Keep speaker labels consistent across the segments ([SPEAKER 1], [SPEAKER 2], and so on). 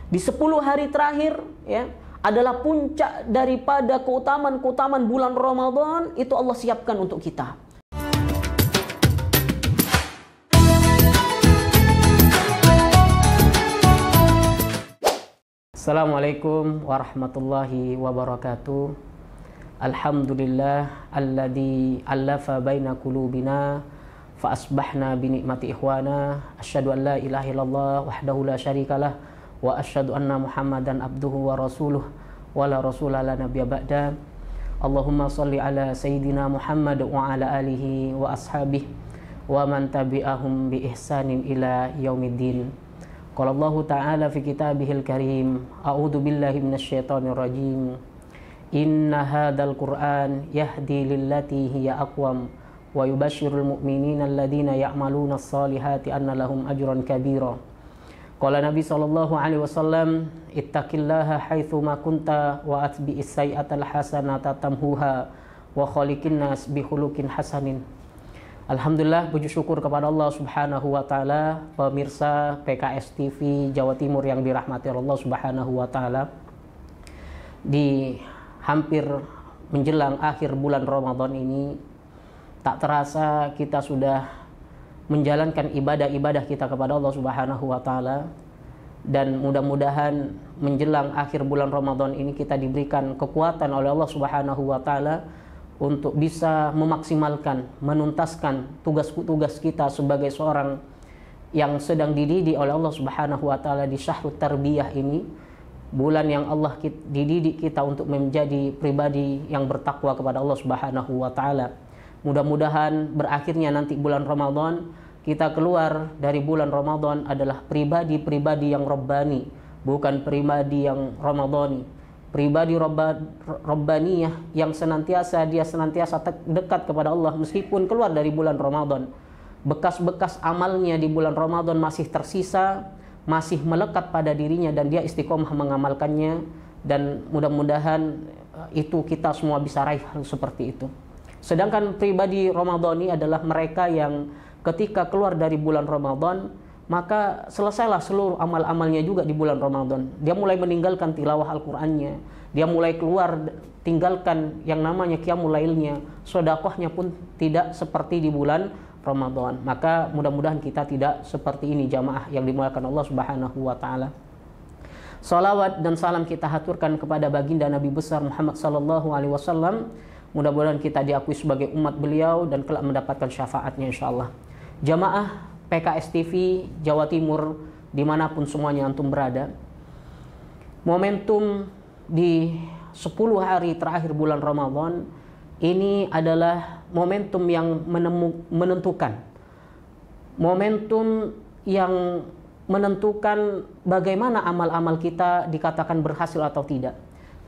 [SPEAKER 1] Di 10 hari terakhir ya adalah puncak daripada keutamaan-keutamaan bulan Ramadan, itu Allah siapkan untuk kita. Assalamualaikum warahmatullahi wabarakatuh. Alhamdulillah alladzi allafa baina qulubina fa asbahna bi ni'mati ikhwana. Asyhadu an la ilaha illallah wahdahu la syarikalah wa asyhadu anna Muhammadan abduhu wa rasuluh wa la rasula la nabiyya ba'da. Allahumma shalli ala sayyidina Muhammad wa ala alihi wa ashabihi wa man tabi'ahum bi ihsanin ila yaumiddin. Qala Allah Ta'ala fi kitabihil karim, a'udzu billahi minasyaitonir rajim. Inna hadzal Qur'an yahdi lillati hiya aqwam wa yubashshirul mu'minina alladhina ya'maluna as-solihati anna lahum ajran kabira. Qala Nabi sallallahu alaihi wasallam, ittaqillaha haitsu ma kunta wa atbi'is sayyi'atal hasanata tamhuha wa khaliqin nas bi khuluqin hasanin. Alhamdulillah, puji syukur kepada Allah Subhanahu wa taala, pemirsa PKS TV Jawa Timur yang dirahmati Allah Subhanahu wa taala. Di hampir menjelang akhir bulan Ramadan ini, tak terasa kita sudah menjalankan ibadah-ibadah kita kepada Allah Subhanahu wa taala, dan mudah-mudahan menjelang akhir bulan Ramadan ini kita diberikan kekuatan oleh Allah Subhanahu wa taala untuk bisa memaksimalkan, menuntaskan tugas-tugas kita sebagai seorang yang sedang dididik oleh Allah Subhanahu wa taala di Syahrut Tarbiyah ini, bulan yang Allah dididik kita untuk menjadi pribadi yang bertakwa kepada Allah Subhanahu wa taala. Mudah-mudahan berakhirnya nanti bulan Ramadan, kita keluar dari bulan Ramadan adalah pribadi-pribadi yang Rabbani, bukan pribadi yang Ramadhani. Pribadi Rabbaniyah yang senantiasa dekat kepada Allah meskipun keluar dari bulan Ramadan. Bekas-bekas amalnya di bulan Ramadan masih tersisa, masih melekat pada dirinya, dan dia istiqomah mengamalkannya, dan mudah-mudahan itu kita semua bisa raih seperti itu. Sedangkan pribadi Ramadhani adalah mereka yang ketika keluar dari bulan Ramadan, maka selesailah seluruh amal-amalnya juga di bulan Ramadan. Dia mulai meninggalkan tilawah Al-Qur'annya, dia mulai keluar tinggalkan yang namanya qiyamul lailnya, sedekahnya pun tidak seperti di bulan Ramadan. Maka mudah-mudahan kita tidak seperti ini, jamaah yang dimuliakan Allah Subhanahu wa taala. Salawat dan salam kita haturkan kepada baginda Nabi besar Muhammad sallallahu alaihi wasallam. Mudah-mudahan kita diakui sebagai umat beliau dan kelak mendapatkan syafaatnya insyaallah. Jamaah PKS TV Jawa Timur dimanapun semuanya antum berada, momentum di 10 hari terakhir bulan Ramadan ini adalah momentum yang menentukan, momentum yang menentukan bagaimana amal-amal kita dikatakan berhasil atau tidak.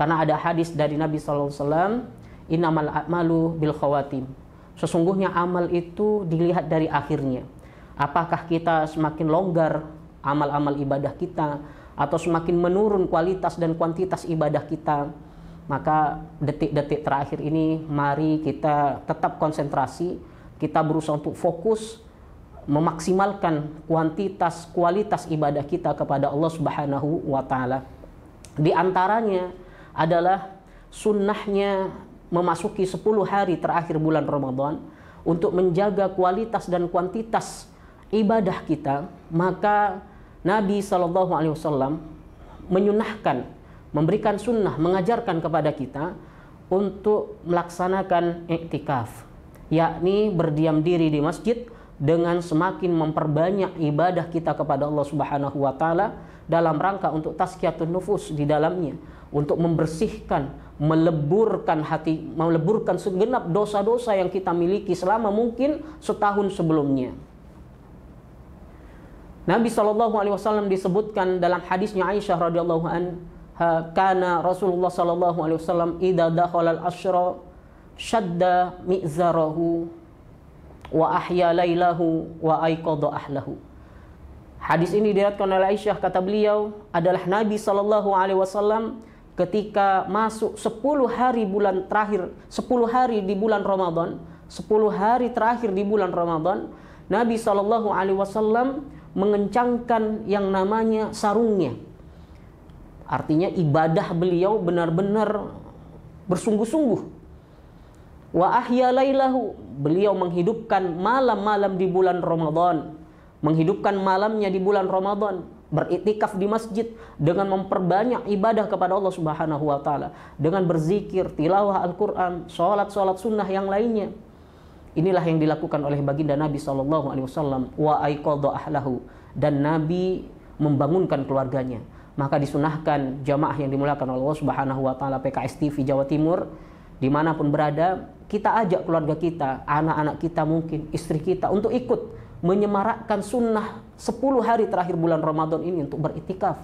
[SPEAKER 1] Karena ada hadis dari Nabi SAW, innamal a'malu bil khawatim. Sesungguhnya amal itu dilihat dari akhirnya. Apakah kita semakin longgar amal-amal ibadah kita, atau semakin menurun kualitas dan kuantitas ibadah kita. Maka detik-detik terakhir ini mari kita tetap konsentrasi, kita berusaha untuk fokus memaksimalkan kualitas ibadah kita kepada Allah Subhanahu wa taala. Di antaranya adalah sunnahnya memasuki 10 hari terakhir bulan Ramadan untuk menjaga kualitas dan kuantitas ibadah kita. Maka Nabi SAW menyunahkan, memberikan sunnah, mengajarkan kepada kita untuk melaksanakan iktikaf, yakni berdiam diri di masjid dengan semakin memperbanyak ibadah kita kepada Allah Subhanahu wa taala dalam rangka untuk tazkiyatun nufus di dalamnya, untuk membersihkan, meleburkan hati, meleburkan segenap dosa-dosa yang kita miliki selama mungkin setahun sebelumnya. Nabi SAW disebutkan dalam hadisnya Aisyah radhiyallahu anha, kana Rasulullah SAW idza dakhala al-ashra shadda mi'zarahu wa ahya lailahu wa aiqadha ahlahu. Hadis ini diriwayatkan oleh Aisyah, kata beliau adalah Nabi SAW ketika masuk 10 hari bulan terakhir, 10 hari di bulan Ramadan, 10 hari terakhir di bulan Ramadan, Nabi SAW mengencangkan yang namanya sarungnya. Artinya ibadah beliau benar-benar bersungguh-sungguh. Wa ahya lailahu, beliau menghidupkan malam-malam di bulan Ramadan, menghidupkan malamnya di bulan Ramadan, beriktikaf di masjid dengan memperbanyak ibadah kepada Allah Subhanahu wa taala, dengan berzikir, tilawah Al-Qur'an, salat-salat sunnah yang lainnya. Inilah yang dilakukan oleh baginda Nabi sallallahu alaihi wasallam. Wa aiqadha ahlahu, dan Nabi membangunkan keluarganya. Maka disunahkan jamaah yang dimuliakan Allah Subhanahu wa taala, PKS TV Jawa Timur, dimanapun berada, kita ajak keluarga kita, anak-anak kita, mungkin istri kita, untuk ikut menyemarakkan sunnah 10 hari terakhir bulan Ramadan ini untuk beriktikaf.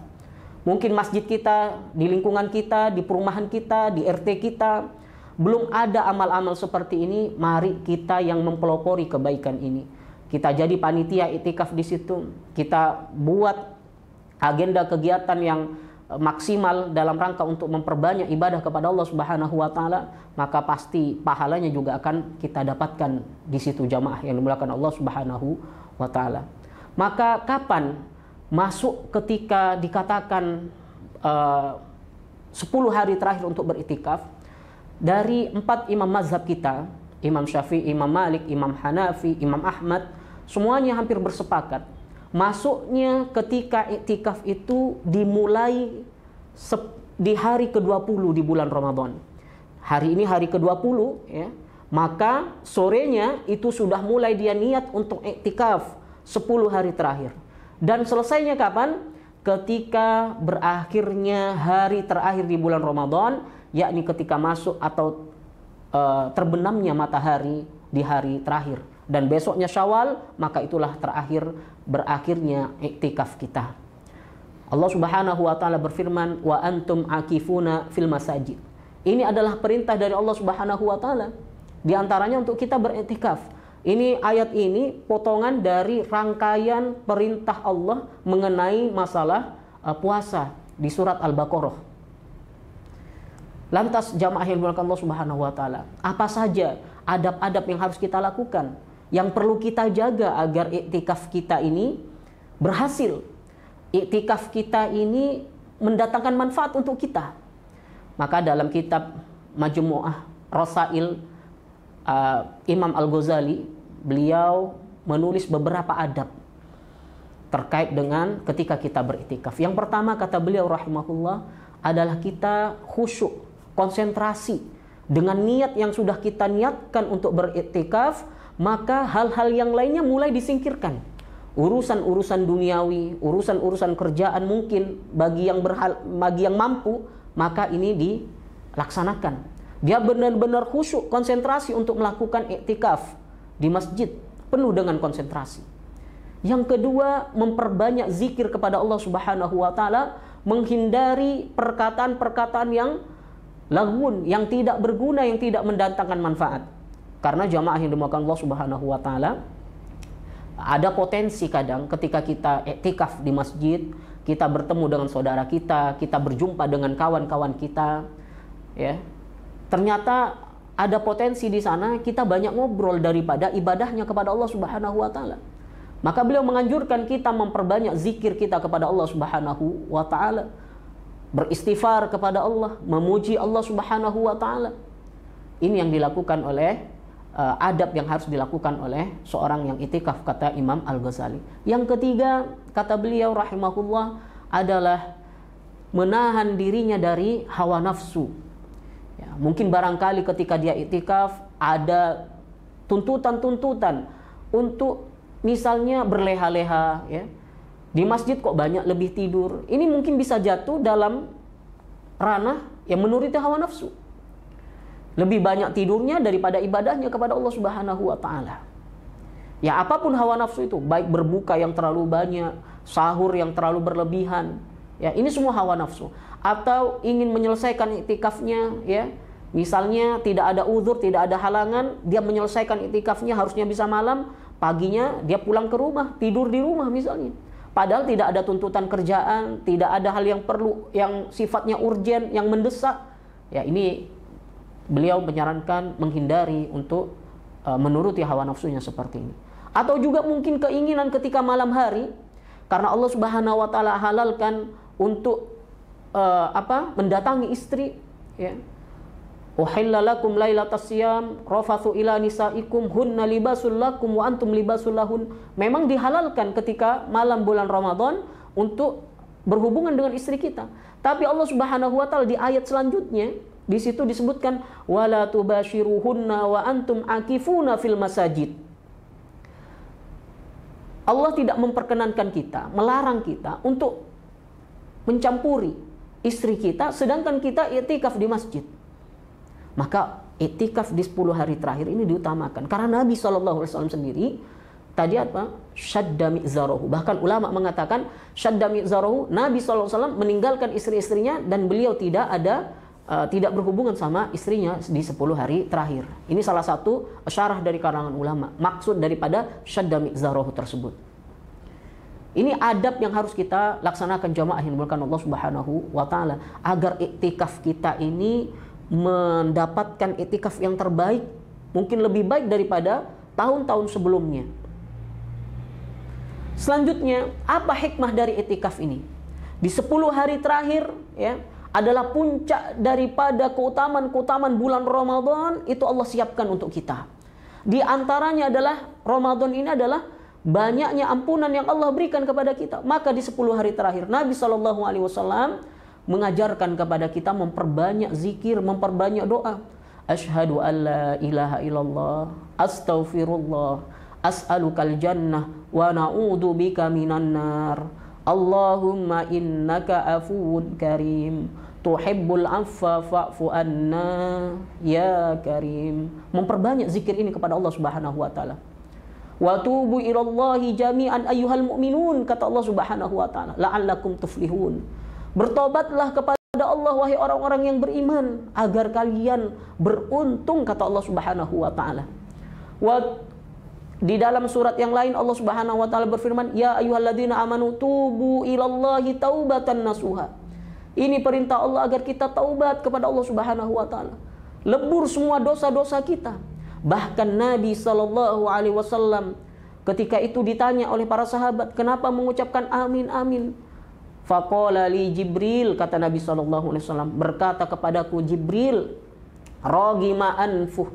[SPEAKER 1] Mungkin masjid kita, di lingkungan kita, di perumahan kita, di RT kita belum ada amal-amal seperti ini. Mari kita yang mempelopori kebaikan ini, kita jadi panitia iktikaf di situ, kita buat agenda kegiatan yang maksimal dalam rangka untuk memperbanyak ibadah kepada Allah Subhanahu wa taala, maka pasti pahalanya juga akan kita dapatkan di situ, jamaah yang dimuliakan Allah Subhanahu wa taala. Maka kapan masuk ketika dikatakan 10 hari terakhir untuk beriktikaf? Dari 4 imam mazhab kita, Imam Syafi'i, Imam Malik, Imam Hanafi, Imam Ahmad, semuanya hampir bersepakat masuknya ketika iktikaf itu dimulai di hari ke-20 di bulan Ramadan. Hari ini hari ke-20 ya. Maka sorenya itu sudah mulai dia niat untuk iktikaf 10 hari terakhir. Dan selesainya kapan? Ketika berakhirnya hari terakhir di bulan Ramadan, yakni ketika masuk atau terbenamnya matahari di hari terakhir. Dan besoknya Syawal, maka itulah berakhirnya iktikaf kita. Allah Subhanahu wa taala berfirman, wa antum akifuna fil masajid. Ini adalah perintah dari Allah Subhanahu wa taala, di antaranya untuk kita beriktikaf. Ini ayat ini potongan dari rangkaian perintah Allah mengenai masalah puasa di surat Al-Baqarah. Lantas jamaah yang dimuliakan Allah Subhanahu wa taala, apa saja adab-adab yang harus kita lakukan, yang perlu kita jaga agar iktikaf kita ini berhasil, iktikaf kita ini mendatangkan manfaat untuk kita? Maka dalam kitab Majmu'ah Rasail Imam Al-Ghazali, beliau menulis beberapa adab terkait dengan ketika kita beriktikaf. Yang pertama, kata beliau rahimahullah, adalah kita khusyuk, konsentrasi dengan niat yang sudah kita niatkan untuk beriktikaf. Maka hal-hal yang lainnya mulai disingkirkan. Urusan-urusan duniawi, urusan-urusan kerjaan mungkin bagi yang mampu, maka ini dilaksanakan. Dia benar-benar khusyuk, konsentrasi untuk melakukan iktikaf di masjid, penuh dengan konsentrasi. Yang kedua, memperbanyak zikir kepada Allah Subhanahu wa taala, menghindari perkataan-perkataan yang lagun, yang tidak berguna, yang tidak mendatangkan manfaat. Karena jamaah yang dimuliakan Allah Subhanahu wa taala, ada potensi kadang ketika kita iktikaf di masjid, kita bertemu dengan saudara kita, kita berjumpa dengan kawan-kawan kita, ya. Ternyata ada potensi di sana kita banyak ngobrol daripada ibadahnya kepada Allah Subhanahu wa taala. Maka beliau menganjurkan kita memperbanyak zikir kita kepada Allah Subhanahu wa taala, beristighfar kepada Allah, memuji Allah Subhanahu wa taala. Ini yang dilakukan oleh adab yang harus dilakukan oleh seorang yang iktikaf, kata Imam Al-Ghazali. Yang ketiga, kata beliau rahimahullah, adalah menahan dirinya dari hawa nafsu. Ya, mungkin barangkali ketika dia iktikaf ada tuntutan-tuntutan untuk misalnya berleha-leha, ya. Di masjid kok banyak lebih tidur. Ini mungkin bisa jatuh dalam ranah yang menuruti hawa nafsu. Lebih banyak tidurnya daripada ibadahnya kepada Allah Subhanahu wa taala. Ya, apapun hawa nafsu itu, baik berbuka yang terlalu banyak, sahur yang terlalu berlebihan, ya, ini semua hawa nafsu. Atau ingin menyelesaikan iktikafnya, ya, misalnya tidak ada uzur, tidak ada halangan, dia menyelesaikan iktikafnya harusnya bisa malam, paginya dia pulang ke rumah, tidur di rumah misalnya. Padahal tidak ada tuntutan kerjaan, tidak ada hal yang perlu, yang sifatnya urgen, yang mendesak. Ya, ini beliau menyarankan menghindari untuk menuruti hawa nafsunya seperti ini. Atau juga mungkin keinginan ketika malam hari, karena Allah Subhanahu wa taala halalkan untuk mendatangi istri, ya. Uhilla lakum lailatas siyam rafathu ila nisaikum hunna libasul lakum wa antum libasul lahun. Memang dihalalkan ketika malam bulan Ramadan untuk berhubungan dengan istri kita. Tapi Allah Subhanahu wa taala di ayat selanjutnya di situ disebutkan wala tubashiruhunna wa antum akifuna fil masajid. Allah tidak memperkenankan kita, melarang kita untuk mencampuri istri kita sedangkan kita i'tikaf di masjid. Maka i'tikaf di 10 hari terakhir ini diutamakan. Karena Nabi SAW sendiri tadi apa? Syadda mi'zarahu. Bahkan ulama mengatakan syadda mi'zarahu, Nabi SAW meninggalkan istri-istrinya dan beliau tidak berhubungan sama istrinya di 10 hari terakhir. Ini salah satu syarah dari kalangan ulama. Maksud daripada syadda mi'zarahu tersebut. Ini adab yang harus kita laksanakan jamaah yang dimuliakan Allah Subhanahu wa taala agar i'tikaf kita ini mendapatkan i'tikaf yang terbaik, mungkin lebih baik daripada tahun-tahun sebelumnya. Selanjutnya, apa hikmah dari i'tikaf ini? Di 10 hari terakhir ya, adalah puncak daripada keutamaan-keutamaan bulan Ramadan, itu Allah siapkan untuk kita. Di antaranya adalah Ramadan ini adalah banyaknya ampunan yang Allah berikan kepada kita. Maka di 10 hari terakhir Nabi SAW mengajarkan kepada kita memperbanyak zikir, memperbanyak doa. Asyhadu an la ilaha illallah, astaghfirullah, as'alukal jannah, wa na'udzu bika minan nar. Allahumma innaka afuwun karim, tuhibbul afwa fa'fu anna ya karim. Memperbanyak zikir ini kepada Allah Subhanahu wa taala. Wa tubu ilallahi jami'an ayyuhal mu'minun, kata Allah Subhanahu wa taala, la'allakum tuflihun. Bertobatlah kepada Allah wahai orang-orang yang beriman agar kalian beruntung, kata Allah Subhanahu wa taala. Di dalam surat yang lain Allah Subhanahu wa taala berfirman, ya ayyuhalladzina amanu tubu ilallahi taubatan nasuha. Ini perintah Allah agar kita taubat kepada Allah Subhanahu wa taala. Lebur semua dosa-dosa kita. Bahkan Nabi SAW ketika itu ditanya oleh para sahabat, kenapa mengucapkan amin amin? Faqala li Jibril, kata Nabi SAW, berkata kepadaku Jibril, ragima anfuh,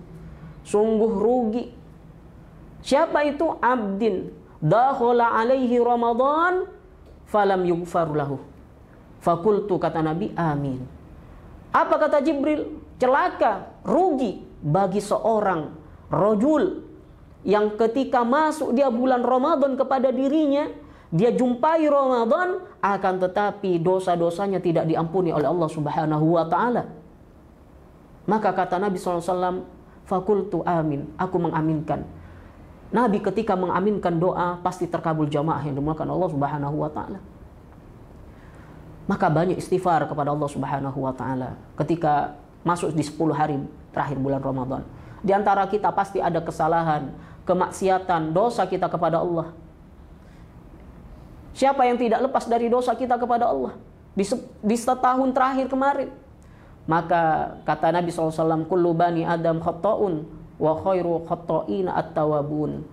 [SPEAKER 1] sungguh rugi. Siapa itu? Abdin dakhala alaihi Ramadan falam yughfar lahu. Fakultu, kata Nabi, amin. Apa kata Jibril? Celaka, rugi bagi seorang rajul yang ketika masuk dia bulan Ramadan kepada dirinya, dia jumpai Ramadan, akan tetapi dosa-dosanya tidak diampuni oleh Allah Subhanahu wa taala. Maka kata Nabi SAW, fakultu amin, aku mengaminkan. Nabi ketika mengaminkan doa pasti terkabul jamaah yang dimuliakan Allah Subhanahu wa taala. Maka banyak istighfar kepada Allah Subhanahu wa taala ketika masuk di 10 hari terakhir bulan Ramadan. Di antara kita pasti ada kesalahan, kemaksiatan, dosa kita kepada Allah. Siapa yang tidak lepas dari dosa kita kepada Allah di setahun terakhir kemarin? Maka kata Nabi SAW, kullu bani Adam khata'un wa khairu khata'ina at-tawabun.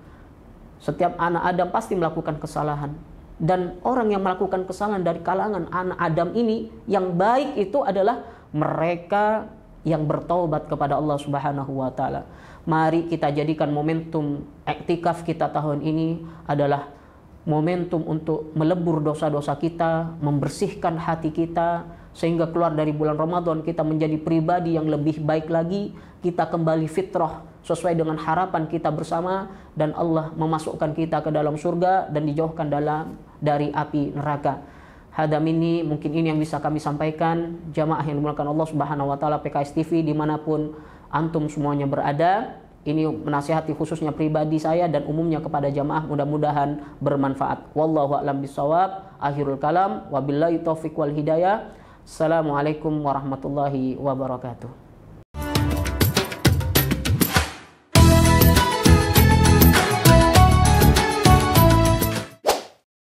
[SPEAKER 1] Setiap anak Adam pasti melakukan kesalahan. Dan orang yang melakukan kesalahan dari kalangan anak Adam ini, yang baik itu adalah mereka yang bertaubat kepada Allah Subhanahu wa taala. Mari kita jadikan momentum i'tikaf kita tahun ini adalah momentum untuk melebur dosa-dosa kita, membersihkan hati kita, sehingga keluar dari bulan Ramadan kita menjadi pribadi yang lebih baik lagi, kita kembali fitrah sesuai dengan harapan kita bersama, dan Allah memasukkan kita ke dalam surga dan dijauhkan dari api neraka. Hadam ini, mungkin ini yang bisa kami sampaikan. Jamaah yang dimuliakan Allah Subhanahu wa taala, PKS TV dimanapun antum semuanya berada, ini menasihati khususnya pribadi saya dan umumnya kepada jamaah, mudah-mudahan bermanfaat. Wallahu a'lam bishawab. Akhirul kalam, wabillahi taufiq wal hidayah. Assalamualaikum warahmatullahi wabarakatuh.